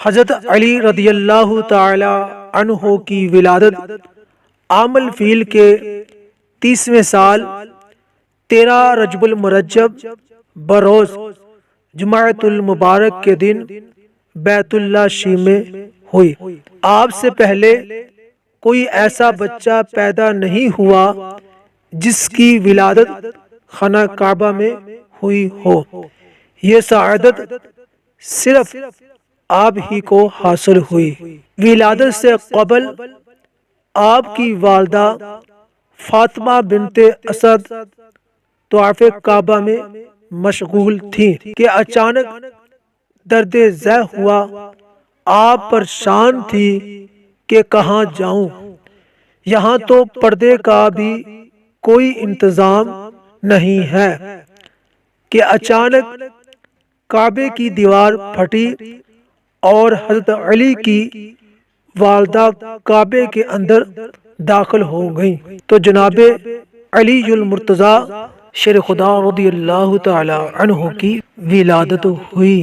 حضرت علی رضی اللہ تعالی عنہ کی ولادت عام الفیل کے 30ویں سال 13 رجب المرجب بروز جمعۃ المبارک کے دن بیت اللہ شی میں ہوئی۔ آپ سے پہلے کوئی ایسا بچہ پیدا نہیں ہوا جس کی ولادت خانہ کعبہ میں ہوئی ہو۔ یہ سعادت صرف آپ ہی کو حاصل ہوئی۔ ولادت سے قبل آپ کی والدہ فاطمہ بنت اسد طواف کعبہ میں مشغول تھیں کہ اچانک درد ذہ ہوا۔ آپ پریشان تھی کہ کہاں جاؤں، یہاں تو پردے کا بھی کوئی انتظام نہیں ہے کہ اچانک کعبے کی دیوار پھٹی اور حضرت علی کی والدہ کعبے کے اندر داخل ہو گئیں تو جناب علی المرتضیٰ شیر خدا رضی اللہ تعالی عنہ کی ولادت ہوئی۔